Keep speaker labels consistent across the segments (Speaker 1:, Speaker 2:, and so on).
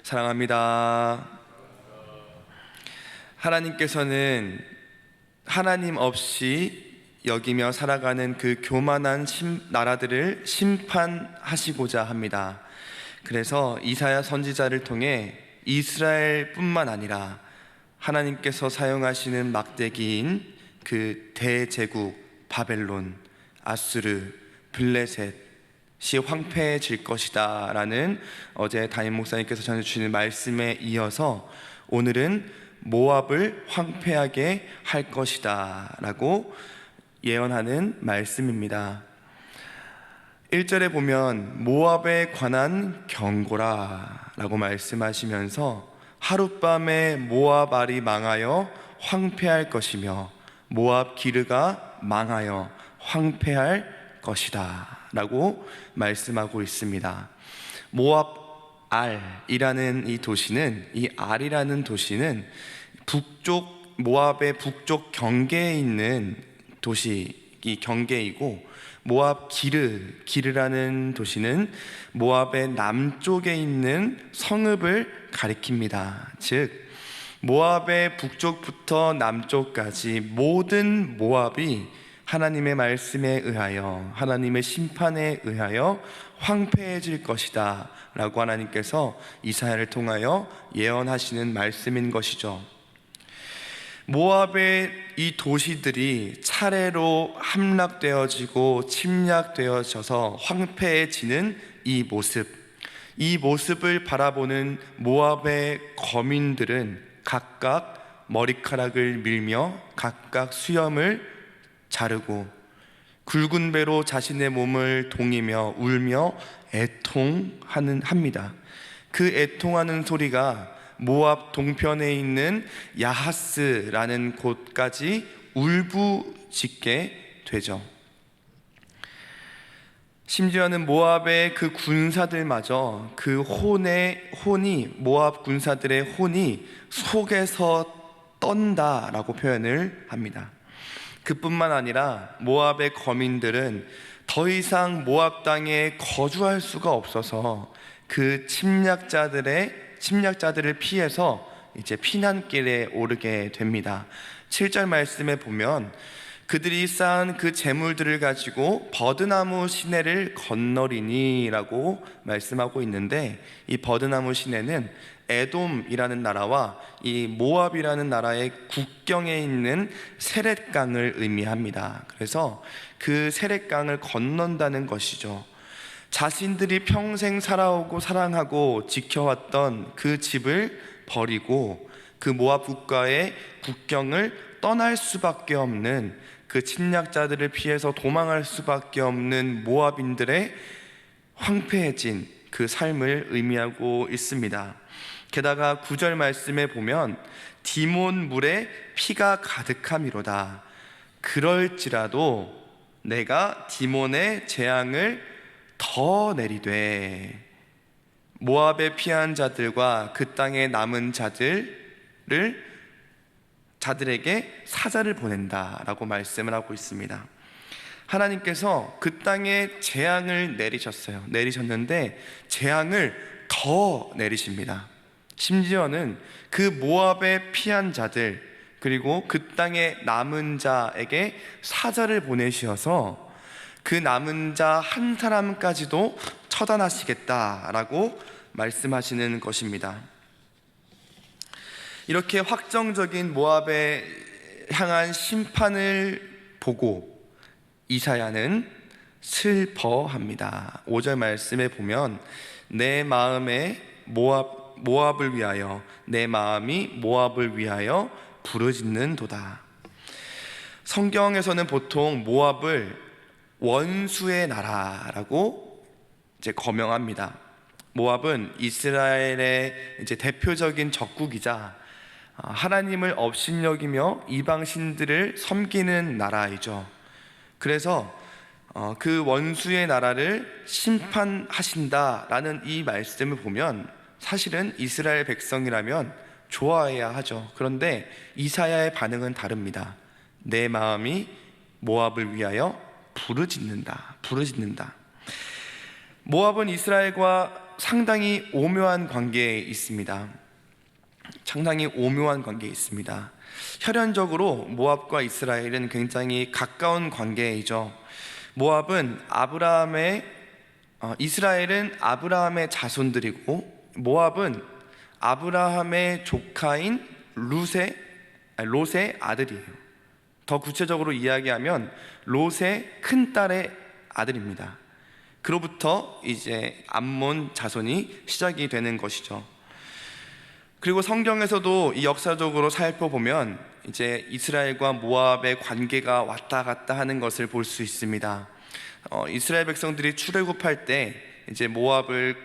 Speaker 1: 사랑합니다. 하나님께서는 하나님 없이 여기며 살아가는 그 교만한 나라들을 심판하시고자 합니다. 그래서 이사야 선지자를 통해 이스라엘뿐만 아니라 하나님께서 사용하시는 막대기인 그 대제국 바벨론, 아수르, 블레셋이 황폐해질 것이다 라는 어제 담임 목사님께서 전해주시는 말씀에 이어서 오늘은 모압을 황폐하게 할 것이다 라고 예언하는 말씀입니다. 1절에 보면 모압에 관한 경고라 라고 말씀하시면서 하룻밤에 모압 알이 망하여 황폐할 것이며 모압 기르가 망하여 황폐할 것이다 라고 말씀하고 있습니다. 모압 알이라는 이 도시는, 이 알이라는 도시는 모압의 북쪽 경계에 있는 도시, 이 경계이고, 모압 기르라는 도시는 모압의 남쪽에 있는 성읍을 가리킵니다. 즉 모압의 북쪽부터 남쪽까지 모든 모압이 하나님의 말씀에 의하여, 하나님의 심판에 의하여 황폐해질 것이다 라고 하나님께서 이사야를 통하여 예언하시는 말씀인 것이죠. 모압의 이 도시들이 차례로 함락되어지고 침략되어져서 황폐해지는 이 모습을 바라보는 모압의 거민들은 각각 머리카락을 밀며 각각 수염을 자르고 굵은 배로 자신의 몸을 동이며 울며 애통합니다. 그 애통하는 소리가 모압 동편에 있는 야하스라는 곳까지 울부짖게 되죠. 심지어는 모압의 그 군사들마저 그 모압 군사들의 혼이 속에서 떤다라고 표현을 합니다. 그뿐만 아니라 모압의 거민들은 더 이상 모압 땅에 거주할 수가 없어서 그 침략자들을 피해서 이제 피난길에 오르게 됩니다. 7절 말씀에 보면 그들이 쌓은 그 재물들을 가지고 버드나무 시내를 건너리니 라고 말씀하고 있는데, 이 버드나무 시내는 에돔이라는 나라와 이 모압이라는 나라의 국경에 있는 세렛강을 의미합니다. 그래서 그 세렛강을 건넌다는 것이죠. 자신들이 평생 살아오고 사랑하고 지켜왔던 그 집을 버리고 그 모압 국가의 국경을 떠날 수밖에 없는, 그 침략자들을 피해서 도망할 수밖에 없는 모압인들의 황폐해진 그 삶을 의미하고 있습니다. 게다가 9절 말씀에 보면 디몬 물에 피가 가득함이로다. 그럴지라도 내가 디몬의 재앙을 더 내리되 모압에 피한 자들과 그 땅에 남은 자들에게 사자를 보낸다라고 말씀을 하고 있습니다. 하나님께서 그 땅에 재앙을 내리셨는데 재앙을 더 내리십니다. 심지어는 그 모압에 피한 자들 그리고 그 땅에 남은 자에게 사자를 보내셔서 그 남은 자 한 사람까지도 처단하시겠다라고 말씀하시는 것입니다. 이렇게 확정적인 모압에 향한 심판을 보고 이사야는 슬퍼합니다. 5절 말씀에 보면 내 마음에 모압을 위하여, 내 마음이 모압을 위하여 부르짖는도다. 성경에서는 보통 모압을 원수의 나라라고 이제 거명합니다. 모압은 이스라엘의 이제 대표적인 적국이자 하나님을 업신여기며 이방신들을 섬기는 나라이죠. 그래서 그 원수의 나라를 심판하신다라는 이 말씀을 보면 사실은 이스라엘 백성이라면 좋아해야 하죠. 그런데 이사야의 반응은 다릅니다. 내 마음이 모압을 위하여 부르짖는다. 모압은 이스라엘과 상당히 오묘한 관계에 있습니다. 상당히 오묘한 관계에 있습니다. 혈연적으로 모압과 이스라엘은 굉장히 가까운 관계이죠. 이스라엘은 아브라함의 자손들이고, 모압은 아브라함의 조카인 롯의 아들이에요. 더 구체적으로 이야기하면 롯의 큰딸의 아들입니다. 그로부터 이제 암몬 자손이 시작이 되는 것이죠. 그리고 성경에서도 이 역사적으로 살펴보면 이제 이스라엘과 모압의 관계가 왔다 갔다 하는 것을 볼 수 있습니다. 이스라엘 백성들이 출애굽할 때 이제 모압을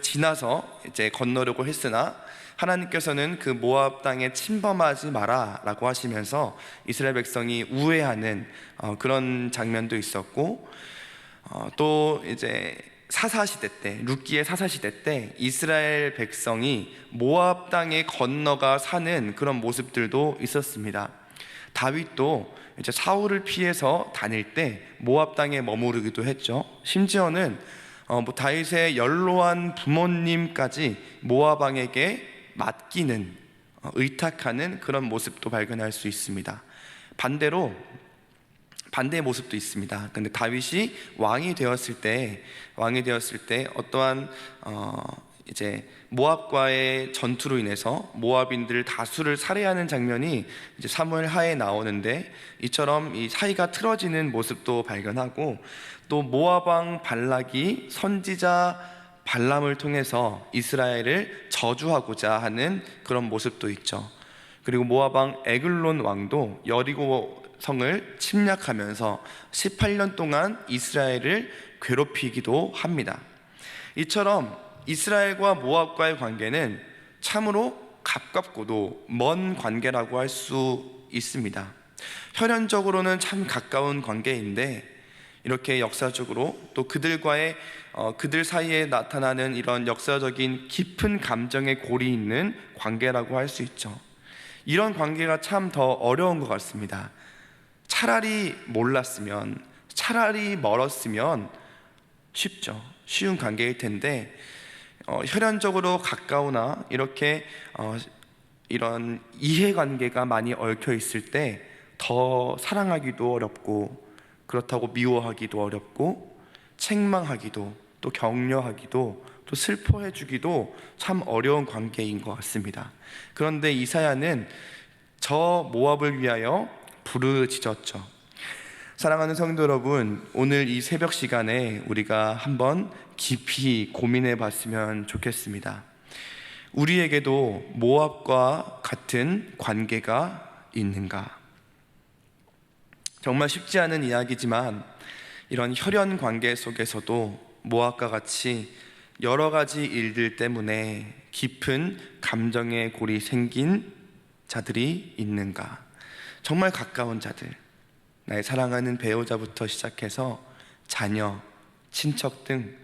Speaker 1: 지나서 이제 건너려고 했으나 하나님께서는 그 모압 땅에 침범하지 마라라고 하시면서 이스라엘 백성이 우회하는 그런 장면도 있었고, 또 이제 룻기의 사사시대 때 이스라엘 백성이 모압 땅에 건너가 사는 그런 모습들도 있었습니다. 다윗도 이제 사울을 피해서 다닐 때 모압 땅에 머무르기도 했죠. 심지어는 다윗의 연로한 부모님까지 모압 왕에게 맡기는, 의탁하는 그런 모습도 발견할 수 있습니다. 반대의 모습도 있습니다. 근데 다윗이 왕이 되었을 때 어떠한 이제 모압과의 전투로 인해서 모압인들 다수를 살해하는 장면이 이제 사무엘 하에 나오는데, 이처럼 이 사이가 틀어지는 모습도 발견하고, 또 모압 왕 발락이 선지자 발람을 통해서 이스라엘을 저주하고자 하는 그런 모습도 있죠. 그리고 모압 왕 에글론 왕도 여리고 성을 침략하면서 18년 동안 이스라엘을 괴롭히기도 합니다. 이처럼 이스라엘과 모압과의 관계는 참으로 가깝고도 먼 관계라고 할 수 있습니다. 혈연적으로는 참 가까운 관계인데, 이렇게 역사적으로 또 그들 사이에 나타나는 이런 역사적인 깊은 감정의 골이 있는 관계라고 할 수 있죠. 이런 관계가 참 더 어려운 것 같습니다. 차라리 몰랐으면, 차라리 멀었으면 쉬운 관계일 텐데, 혈연적으로 가까우나 이렇게 이런 이해관계가 많이 얽혀 있을 때 더 사랑하기도 어렵고, 그렇다고 미워하기도 어렵고, 책망하기도, 또 격려하기도, 또 슬퍼해주기도 참 어려운 관계인 것 같습니다. 그런데 이사야는 저 모압을 위하여 부르짖었죠. 사랑하는 성도 여러분, 오늘 이 새벽 시간에 우리가 한번 깊이 고민해 봤으면 좋겠습니다. 우리에게도 모압과 같은 관계가 있는가? 정말 쉽지 않은 이야기지만, 이런 혈연 관계 속에서도 모압과 같이 여러 가지 일들 때문에 깊은 감정의 골이 생긴 자들이 있는가? 정말 가까운 자들, 나의 사랑하는 배우자부터 시작해서 자녀, 친척 등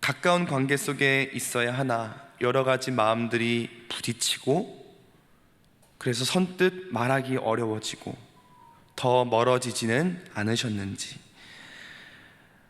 Speaker 1: 가까운 관계 속에 있어야 하나 여러 가지 마음들이 부딪히고, 그래서 선뜻 말하기 어려워지고 더 멀어지지는 않으셨는지,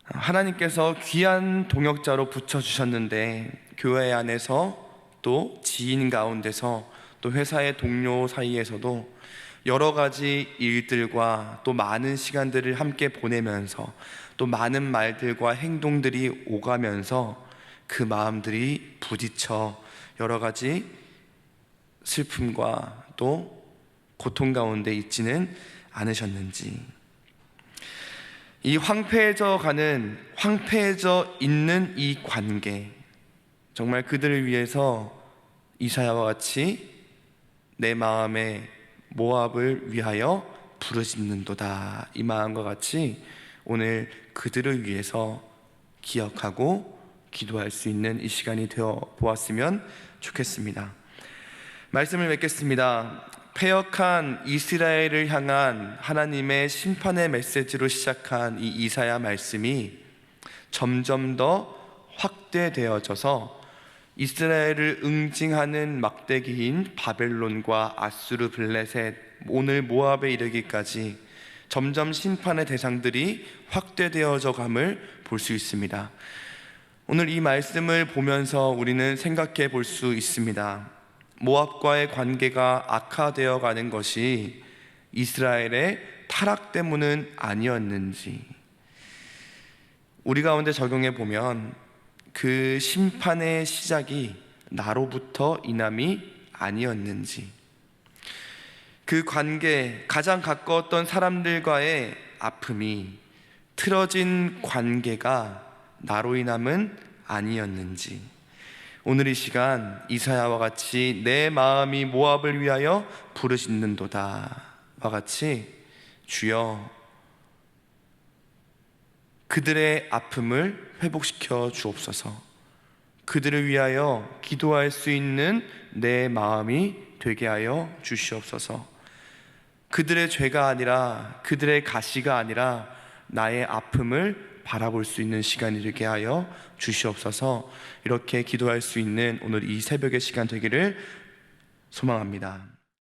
Speaker 1: 하나님께서 귀한 동역자로 붙여주셨는데 교회 안에서, 또 지인 가운데서, 또 회사의 동료 사이에서도 여러 가지 일들과 또 많은 시간들을 함께 보내면서, 또 많은 말들과 행동들이 오가면서 그 마음들이 부딪혀 여러 가지 슬픔과 또 고통 가운데 있지는 않으셨는지, 이 황폐해져 있는 이 관계, 정말 그들을 위해서 이사야와 같이 내 마음에 모압을 위하여 부르짖는도다, 이 마음과 같이 오늘 그들을 위해서 기억하고 기도할 수 있는 이 시간이 되어 보았으면 좋겠습니다. 말씀을 맺겠습니다. 패역한 이스라엘을 향한 하나님의 심판의 메시지로 시작한 이 이사야 말씀이 점점 더 확대되어져서 이스라엘을 응징하는 막대기인 바벨론과 아수르 블레셋, 오늘 모압에 이르기까지 점점 심판의 대상들이 확대되어져 감을 볼 수 있습니다. 오늘 이 말씀을 보면서 우리는 생각해 볼 수 있습니다. 모압과의 관계가 악화되어 가는 것이 이스라엘의 타락 때문은 아니었는지, 우리 가운데 적용해 보면 그 심판의 시작이 나로부터 인함이 아니었는지, 그 관계, 가장 가까웠던 사람들과의 아픔이 틀어진 관계가 나로 인함은 아니었는지, 오늘 이 시간 이사야와 같이 내 마음이 모압을 위하여 부르짖는도다 와 같이 주여 그들의 아픔을 회복시켜 주옵소서, 그들을 위하여 기도할 수 있는 내 마음이 되게 하여 주시옵소서, 그들의 죄가 아니라, 그들의 가시가 아니라 나의 아픔을 바라볼 수 있는 시간이 되게 하여 주시옵소서. 이렇게 기도할 수 있는 오늘 이 새벽의 시간 되기를 소망합니다.